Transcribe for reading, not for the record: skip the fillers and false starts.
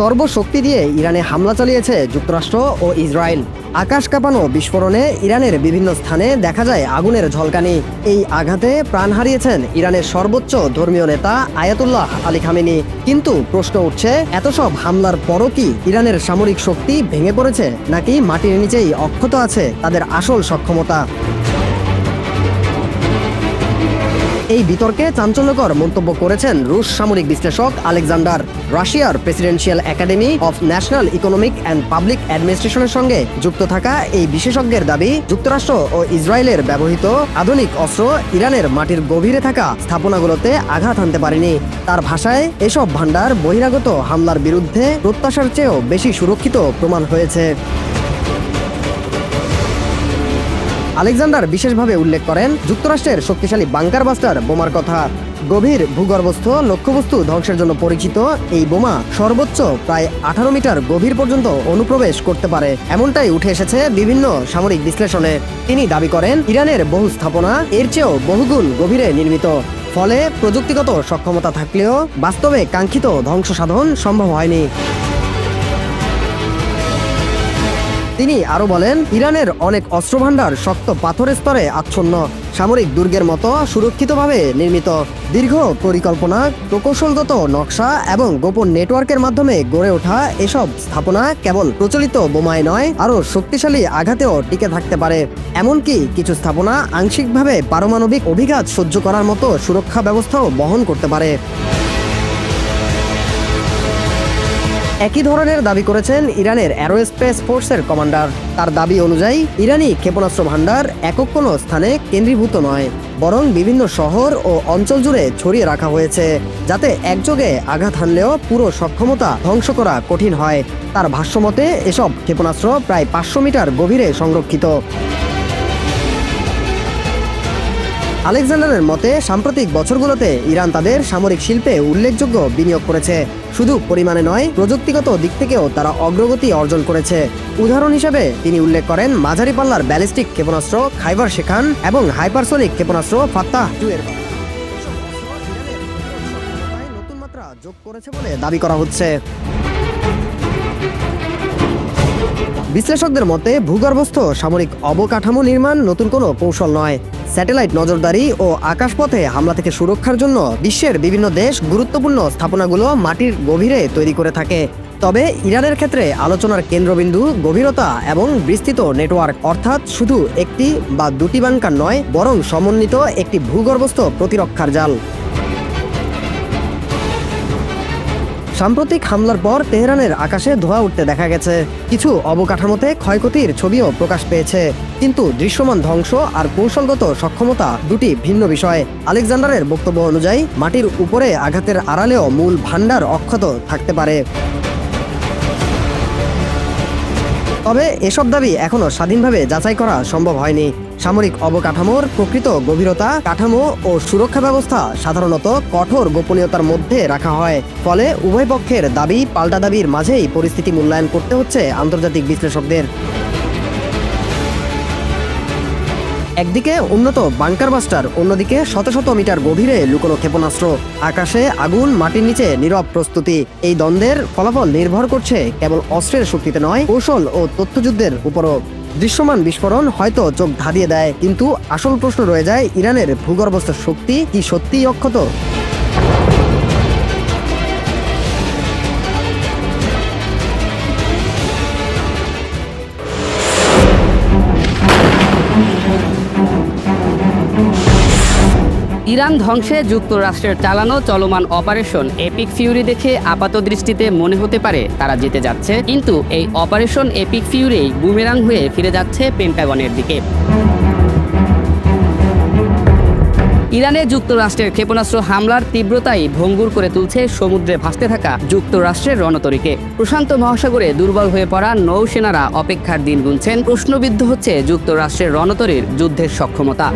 সর্বশক্তি দিয়ে ইরানে হামলা চালিয়েছে যুক্তরাষ্ট্র ও ইসরায়েল। আকাশ কাঁপানো বিস্ফোরণে ইরানের বিভিন্ন স্থানে দেখা যায় আগুনের ঝলকানি। এই আঘাতে প্রাণ হারিয়েছেন ইরানের সর্বোচ্চ ধর্মীয় নেতা আয়াতুল্লাহ আলী খামেনি। কিন্তু প্রশ্ন উঠছে, এত সব হামলার পরও কি ইরানের সামরিক শক্তি ভেঙে পড়েছে, নাকি মাটির নিচেই অক্ষত আছে তাদের আসল সক্ষমতা? এই বিতর্কে চাঞ্চল্যকর মন্তব্য করেছেন রুশ সামরিক বিশ্লেষক আলেকজান্ডার। রাশিয়ার presidential academy of national economic and public অ্যাডমিনিস্ট্রেশনের সঙ্গে যুক্ত থাকা এই বিশেষজ্ঞের দাবি, যুক্তরাষ্ট্র ও ইসরায়েলের ব্যবহৃত আধুনিক অস্ত্র ইরানের মাটির গভীরে থাকা স্থাপনাগুলোতে আঘাত হানতে পারেনি। তার ভাষায়, এসব ভান্ডার বহিরাগত হামলার বিরুদ্ধে প্রত্যাশার চেয়েও বেশি সুরক্ষিত প্রমাণ হয়েছে। আলেকজান্ডার বিশেষভাবে উল্লেখ করেন যুক্তরাষ্ট্রের শক্তিশালী বাংকার বাস্টার বোমার কথা। গভীর ভূগর্ভস্থ লক্ষ্যবস্তু ধ্বংসের জন্য পরিচিত এই বোমা সর্বোচ্চ প্রায় 18 মিটার গভীর পর্যন্ত অনুপ্রবেশ করতে পারে, এমনটাই উঠে এসেছে বিভিন্ন সামরিক বিশ্লেষণে। তিনি দাবি করেন ইরানের বহু স্থাপনা এর চেয়েও বহুগুণ গভীরে নির্মিত। ফলে প্রযুক্তিগত সক্ষমতা থাকলেও বাস্তবে কাঙ্ক্ষিত ধ্বংস সাধন সম্ভব হয়নি। তিনি আরও বলেন, ইরানের অনেক অস্ত্রভাণ্ডার শক্ত পাথরের স্তরে আচ্ছন্ন, সামরিক দুর্গের মতো সুরক্ষিতভাবে নির্মিত। দীর্ঘ পরিকল্পনা, প্রকৌশলগত নকশা এবং গোপন নেটওয়ার্কের মাধ্যমে গড়ে ওঠা এসব স্থাপনা কেবল প্রচলিত বোমায় নয়, আরও শক্তিশালী আঘাতেও টিকে থাকতে পারে। এমনকি কিছু স্থাপনা আংশিকভাবে পারমাণবিক অভিঘাত সহ্য করার মতো সুরক্ষা ব্যবস্থাও বহন করতে পারে। একই ধরনের দাবি করেছেন ইরানের অ্যারোস্পেস ফোর্সের কমান্ডার। তার দাবি অনুযায়ী ইরানি ক্ষেপণাস্ত্র ভাণ্ডার একক কোনো স্থানে কেন্দ্রীভূত নয়, বরং বিভিন্ন শহর ও অঞ্চল জুড়ে ছড়িয়ে রাখা হয়েছে, যাতে একযোগে আঘাত হানলেও পুরো সক্ষমতা ধ্বংস করা কঠিন হয়। তার ভাষ্যমতে এসব ক্ষেপণাস্ত্র প্রায় 500 মিটার গভীরে সংরক্ষিত। আলেকজান্ডারের মতে, সাম্প্রতিক বছরগুলোতে ইরান তাদের সামরিক শিল্পে উল্লেখযোগ্য বিনিয়োগ করেছে। শুধু পরিমাণে নয়, প্রযুক্তিগত দিক থেকেও তারা অগ্রগতি অর্জন করেছে। উদাহরণ হিসেবে তিনি উল্লেখ করেন মাঝারি পাল্লার ব্যালিস্টিক ক্ষেপণাস্ত্র খাইবার শেখান এবং হাইপারসোনিক ক্ষেপণাস্ত্র ফাত্তাহ 2 এর নতুন মাত্রা যোগ করেছে বলে দাবি করা হচ্ছে। বিশ্লেষকদের মতে, ভূগর্ভস্থ সামরিক অবকাঠামো নির্মাণ নতুন কোনো কৌশল নয়। স্যাটেলাইট নজরদারি ও আকাশপথে হামলা থেকে সুরক্ষার জন্য বিশ্বের বিভিন্ন দেশ গুরুত্বপূর্ণ স্থাপনাগুলো মাটির গভীরে তৈরি করে থাকে। তবে ইরানের ক্ষেত্রে আলোচনার কেন্দ্রবিন্দু গভীরতা এবং বিস্তৃত নেটওয়ার্ক, অর্থাৎ শুধু একটি বা দুটি বাংকার নয়, বরং সমন্বিত একটি ভূগর্ভস্থ প্রতিরক্ষার জাল। সাম্প্রতিক হামলার পর তেহরানের আকাশে ধোঁয়া উঠতে দেখা গেছে। কিছু অবকাঠামোতে ক্ষয়ক্ষতির ছবিও প্রকাশ পেয়েছে। কিন্তু দৃশ্যমান ধ্বংস আর কৌশলগত সক্ষমতা দুটি ভিন্ন বিষয়। আলেকজান্ডারের বক্তব্য অনুযায়ী মাটির উপরে আঘাতের আড়ালেও মূল ভাণ্ডার অক্ষত থাকতে পারে। তবে এসব দাবি এখনও স্বাধীনভাবে যাচাই করা সম্ভব হয়নি। সামরিক অবকাঠামোর প্রকৃত গভীরতা, কাঠামো ও সুরক্ষা ব্যবস্থা সাধারণত কঠোর গোপনীয়তার মধ্যে রাখা হয়। ফলে উভয় পক্ষের দাবি পাল্টা দাবির মাঝেই পরিস্থিতি মূল্যায়ন করতে হচ্ছে আন্তর্জাতিক বিশ্লেষকদের। একদিকে উন্নত বাংকার বাস্টার, অন্যদিকে শত শত মিটার গভীরে লুকোনো ক্ষেপণাস্ত্র, আকাশে আগুন, মাটির নিচে নীরব প্রস্তুতি। এই দ্বন্দ্বের ফলাফল নির্ভর করছে কেবল অস্ত্রের শক্তিতে নয়, কৌশল ও তথ্যযুদ্ধের উপরও। দৃশ্যমান বিস্ফোরণ হয়তো চোখ ধাঁধিয়ে দেয়, কিন্তু আসল প্রশ্ন রয়ে যায়, ইরানের ভূগর্ভস্থ শক্তি কি সত্যিই অক্ষত? ইরান ধ্বংসে যুক্তরাষ্ট্রের চালানো চলমান অপারেশন এপিক ফিউরি দেখে আপাতদৃষ্টিতে মনে হতে পারে তারা জিতে যাচ্ছে, কিন্তু এই অপারেশন এপিক ফিউরি বুমেরাং হয়ে ফিরে যাচ্ছে পেন্টাগনের দিকে। ইরানে যুক্তরাষ্ট্রের ক্ষেপণাস্ত্র হামলার তীব্রতাই ভঙ্গুর করে তুলছে সমুদ্রে ভাসতে থাকা যুক্তরাষ্ট্রের রণতরীকে। প্রশান্ত মহাসাগরে দুর্বল হয়ে পড়া নৌসেনারা অপেক্ষার দিন গুনছেন। প্রশ্নবিদ্ধ হচ্ছে যুক্তরাষ্ট্রের রণতরীর যুদ্ধের সক্ষমতা।